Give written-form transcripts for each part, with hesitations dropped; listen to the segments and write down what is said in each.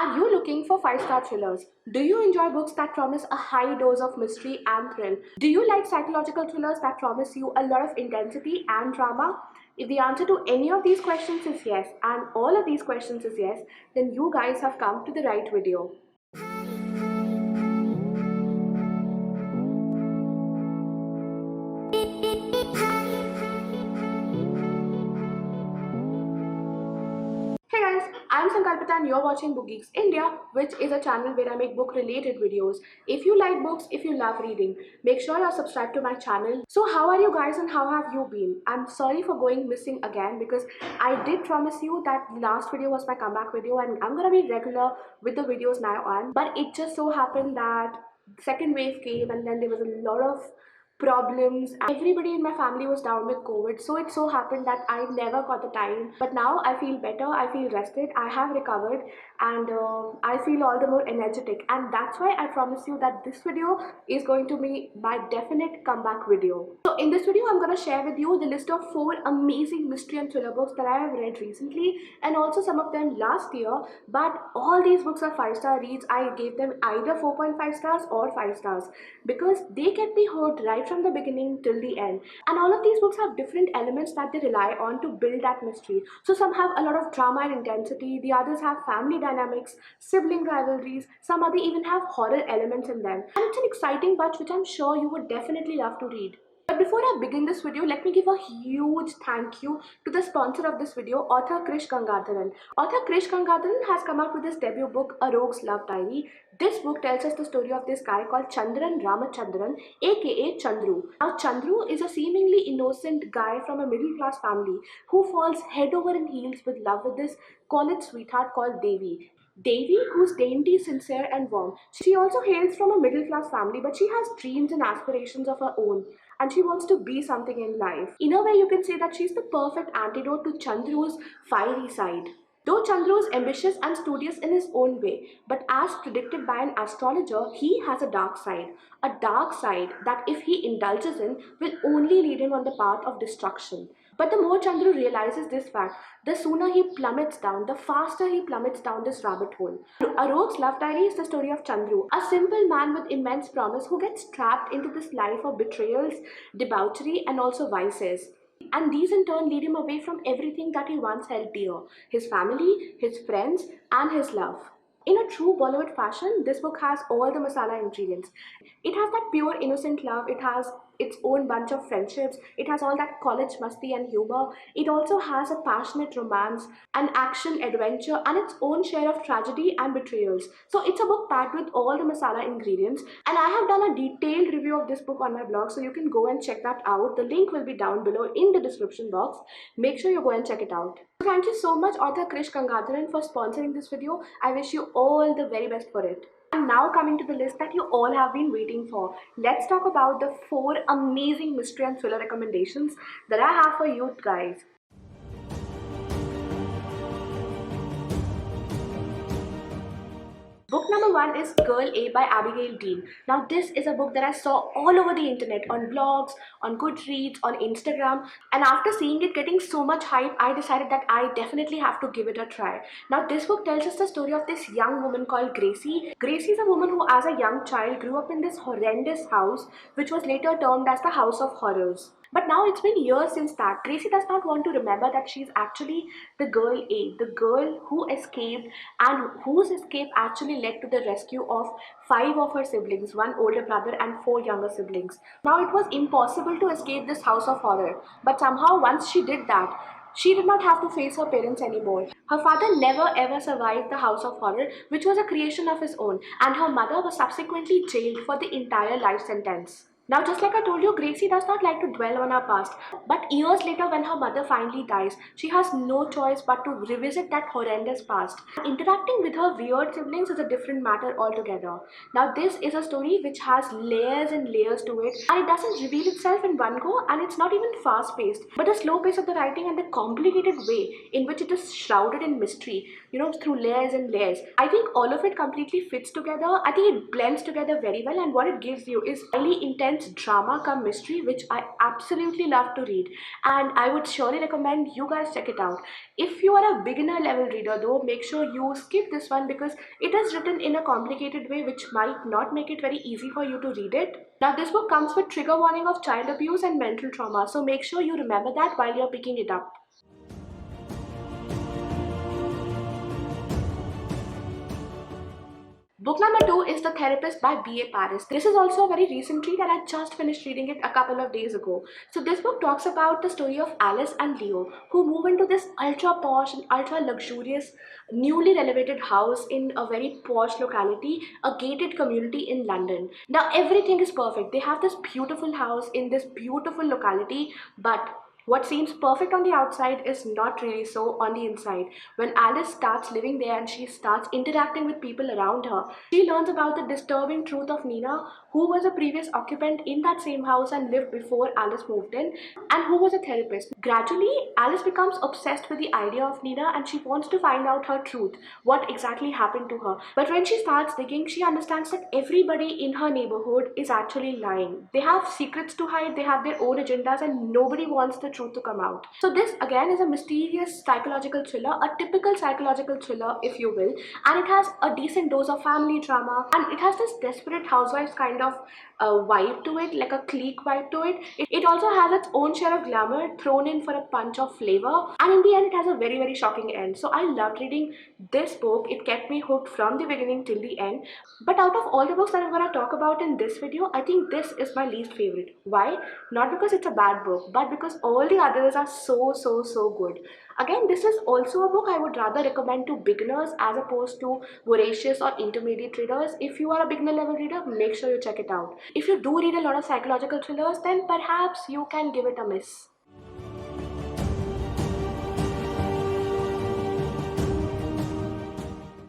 Are you looking for 5-star thrillers? Do you enjoy books that promise a high dose of mystery and thrill? Do you like psychological thrillers that promise you a lot of intensity and drama? If the answer to any of these questions is yes, and all of these questions is yes, then you guys have come to the right video. Hey guys, I'm Sankalpita and you're watching Book Geeks India, which is a channel where I make book related videos. If you like books, if you love reading, make sure you're subscribed to my channel. So how are you guys and how have you been? I'm sorry for going missing again because I did promise you that the last video was my comeback video and I'm gonna be regular with the videos now on. But it just so happened that second wave came and then there was a lot of problems. Everybody in my family was down with COVID, so it so happened that I never got the time. But now I feel better, I feel rested, I have recovered, and I feel all the more energetic. And that's why I promise you that this video is going to be my definite comeback video. So in this video, I'm going to share with you the list of 4 amazing mystery and thriller books that I have read recently, and also some of them last year. But all these books are 5-star reads. I gave them either 4.5 stars or 5 stars because they get me hooked right from the beginning till the end. And all of these books have different elements that they rely on to build that mystery. So some have a lot of drama and intensity, the others have family dynamics, sibling rivalries, some other even have horror elements in them. And it's an exciting bunch which I'm sure you would definitely love to read. But before I begin this video, let me give a huge thank you to the sponsor of this video, author Krish Gangadharan. Author Krish Gangadharan has come out with his debut book, A Rogue's Love Diary. This book tells us the story of this guy called Chandran Ramachandran, aka Chandru. Now, Chandru is a seemingly innocent guy from a middle class family who falls head over and heels with love with this college sweetheart called Devi. Devi, who's dainty, sincere, and warm. She also hails from a middle class family, but she has dreams and aspirations of her own, and she wants to be something in life. In a way, you can say that she's the perfect antidote to Chandru's fiery side. Though Chandru is ambitious and studious in his own way, but as predicted by an astrologer, he has a dark side. A dark side that, if he indulges in, will only lead him on the path of destruction. But the more Chandru realizes this fact, the sooner he plummets down, the faster he plummets down this rabbit hole. A Rogue's Love Diary is the story of Chandru, a simple man with immense promise who gets trapped into this life of betrayals, debauchery, and also vices. And these in turn lead him away from everything that he once held dear: his family, his friends, and his love. In a true Bollywood fashion, this book has all the masala ingredients. It has that pure innocent love, it has its own bunch of friendships, it has all that college musty and humor, it also has a passionate romance, an action adventure, and its own share of tragedy and betrayals. So it's a book packed with all the masala ingredients, and I have done a detailed review of this book on my blog, so you can go and check that out. The link will be down below in the description box. Make sure you go and check it out. Thank you so much, author Krish Gangadharan, for sponsoring this video. I wish you all the very best for it. And now coming to the list that you all have been waiting for, let's talk about the 4 amazing mystery and thriller recommendations that I have for you guys. Book number 1 is Girl A by Abigail Dean. Now this is a book that I saw all over the internet, on blogs, on Goodreads, on Instagram, and after seeing it getting so much hype, I decided that I definitely have to give it a try. Now this book tells us the story of this young woman called Gracie. Gracie is a woman who as a young child grew up in this horrendous house which was later termed as the House of Horrors. But now it's been years since that. Gracie does not want to remember that she's actually the girl A, the girl who escaped and whose escape actually led to the rescue of 5 of her siblings, 1 older brother and 4 younger siblings. Now it was impossible to escape this house of horror, but somehow once she did that, she did not have to face her parents anymore. Her father never ever survived the House of Horror, which was a creation of his own, and her mother was subsequently jailed for the entire life sentence. Now, just like I told you, Gracie does not like to dwell on her past, but years later when her mother finally dies, she has no choice but to revisit that horrendous past. Interacting with her weird siblings is a different matter altogether. Now, this is a story which has layers and layers to it, and it doesn't reveal itself in one go, and it's not even fast-paced, but the slow pace of the writing and the complicated way in which it is shrouded in mystery, through layers and layers. I think all of it completely fits together. I think it blends together very well, and what it gives you is highly intense intense drama come mystery which I absolutely love to read, and I would surely recommend you guys check it out. If you are a beginner level reader though, make sure you skip this one because it is written in a complicated way which might not make it very easy for you to read it. Now this book comes with trigger warning of child abuse and mental trauma, so make sure you remember that while you're picking it up. Book number 2 is The Therapist by B.A. Paris. This is also a very recent read and I just finished reading it a couple of days ago. So this book talks about the story of Alice and Leo, who move into this ultra posh and ultra luxurious newly renovated house in a very posh locality, a gated community in London. Now everything is perfect. They have this beautiful house in this beautiful locality, but what seems perfect on the outside is not really so on the inside. When Alice starts living there and she starts interacting with people around her, she learns about the disturbing truth of Nina, who was a previous occupant in that same house and lived before Alice moved in, and who was a therapist. Gradually, Alice becomes obsessed with the idea of Nina and she wants to find out her truth, what exactly happened to her. But when she starts digging, she understands that everybody in her neighborhood is actually lying. They have secrets to hide, they have their own agendas, and nobody wants the truth to come out. So this again is a mysterious psychological thriller, a typical psychological thriller if you will, and it has a decent dose of family drama, and it has this desperate housewives kind of vibe to it, like a clique vibe to it. It also has its own share of glamour thrown in for a punch of flavor, and in the end it has a very shocking end. So I loved reading this book. It kept me hooked from the beginning till the end. But out of all the books that I'm going to talk about in this video, I think this is my least favorite. Why? Not because it's a bad book, but because all the others are so good. Again, this is also a book I would rather recommend to beginners as opposed to voracious or intermediate readers. If you are a beginner level reader, make sure you check it out. If you do read a lot of psychological thrillers, then perhaps you can give it a miss.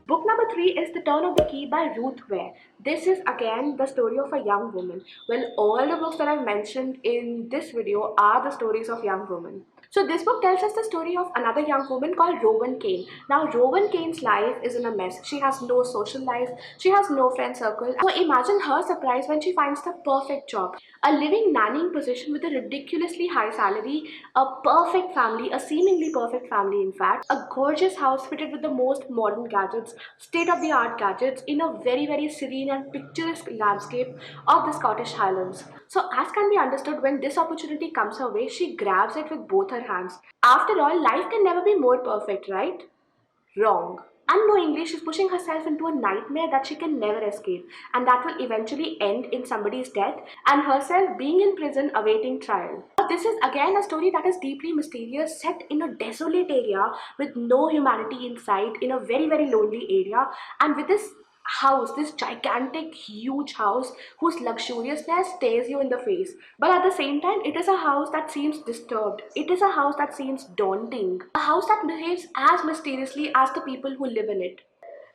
Book number 3 is The Turn of the Key by Ruth Ware. This is again the story of a young woman. Well, all the books that I've mentioned in this video are the stories of young women. So this book tells us the story of another young woman called Rowan Kane. Now Rowan Kane's life is in a mess. She has no social life, she has no friend circle. So imagine her surprise when she finds the perfect job. A living nannying position with a ridiculously high salary, a perfect family, a seemingly perfect family in fact, a gorgeous house fitted with the most modern gadgets, state-of-the-art gadgets in a very serene and picturesque landscape of the Scottish Highlands. So as can be understood, when this opportunity comes her way, she grabs it with both her hands. After all, life can never be more perfect, right? Wrong. Unknowingly, she's pushing herself into a nightmare that she can never escape, and that will eventually end in somebody's death and herself being in prison awaiting trial. This is again a story that is deeply mysterious, set in a desolate area with no humanity in sight, in a very lonely area, and with this house, this gigantic huge house whose luxuriousness stares you in the face, but at the same time it is a house that seems disturbed, it is a house that seems daunting, a house that behaves as mysteriously as the people who live in it.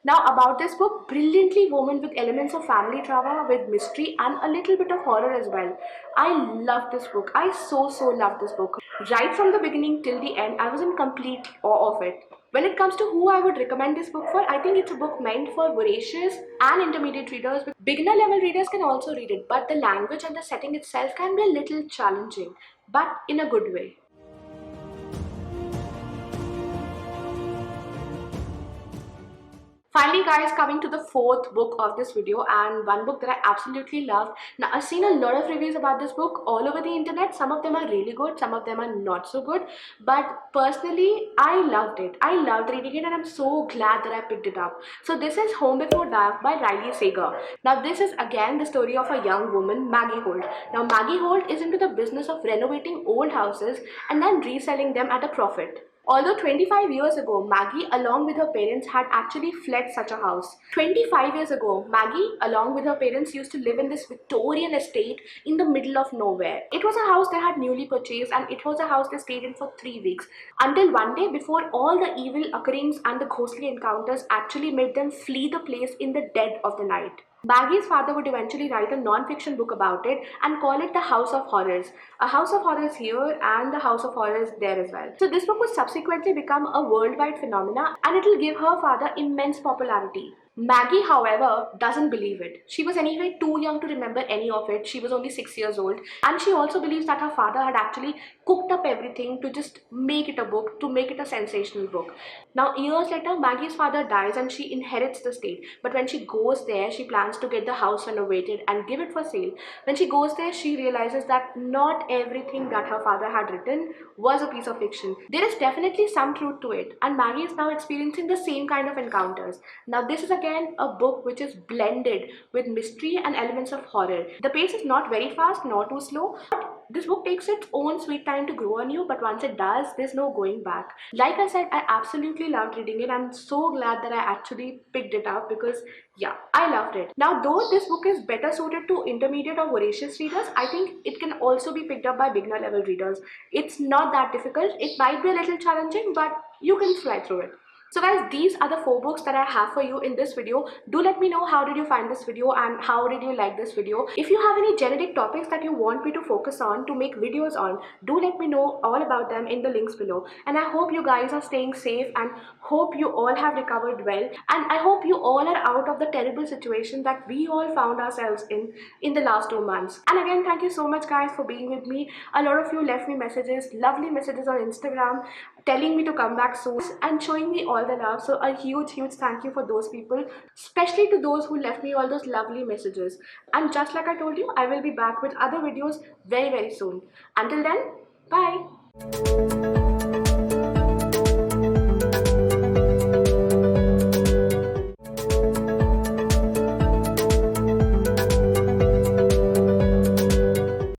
Now about this book, brilliantly woven with elements of family drama, with mystery and a little bit of horror as well. I love this book. I so love this book. Right from the beginning till the end, I was in complete awe of it. When it comes to who I would recommend this book for, I think it's a book meant for voracious and intermediate readers. Beginner level readers can also read it, but the language and the setting itself can be a little challenging, but in a good way. Finally guys, coming to the fourth book of this video, and one book that I absolutely love. Now I've seen a lot of reviews about this book all over the internet. Some of them are really good, some of them are not so good, but personally I loved it. I loved reading it and I'm so glad that I picked it up. So this is Home Before Dark by Riley Sager. Now this is again the story of a young woman, Maggie Holt. Now Maggie Holt is into the business of renovating old houses and then reselling them at a profit. Although 25 years ago, Maggie along with her parents had actually fled such a house. 25 years ago, Maggie along with her parents used to live in this Victorian estate in the middle of nowhere. It was a house they had newly purchased and it was a house they stayed in for 3 weeks. Until one day, before all the evil occurrings and the ghostly encounters actually made them flee the place in the dead of the night. Maggie's father would eventually write a non-fiction book about it and call it The House of Horrors. A House of Horrors here and The House of Horrors there as well. So this book would subsequently become a worldwide phenomenon and it will give her father immense popularity. Maggie, however, doesn't believe it. She was anyway too young to remember any of it. She was only 6 years old. And she also believes that her father had actually cooked up everything to just make it a book, to make it a sensational book. Now, years later, Maggie's father dies and she inherits the estate. But when she goes there, she plans to get the house renovated and give it for sale. When she goes there, she realizes that not everything that her father had written was a piece of fiction. There is definitely some truth to it, and Maggie is now experiencing the same kind of encounters. Now, this is again a book which is blended with mystery and elements of horror. The pace is not very fast, not too slow. This book takes its own sweet time to grow on you, but once it does, there's no going back. Like I said, I absolutely loved reading it. I'm so glad that I actually picked it up because, yeah, I loved it. Now, though this book is better suited to intermediate or voracious readers, I think it can also be picked up by beginner level readers. It's not that difficult. It might be a little challenging, but you can fly through it. So guys, these are the 4 books that I have for you in this video. Do let me know how did you find this video and how did you like this video. If you have any generic topics that you want me to focus on, to make videos on, do let me know all about them in the links below. And I hope you guys are staying safe and hope you all have recovered well. And I hope you all are out of the terrible situation that we all found ourselves in the last 2 months. And again, thank you so much guys for being with me. A lot of you left me messages, lovely messages on Instagram, telling me to come back soon and showing me all the love. So a huge thank you for those people, especially to those who left me all those lovely messages. And just like I told you, I will be back with other videos very soon. Until then, bye.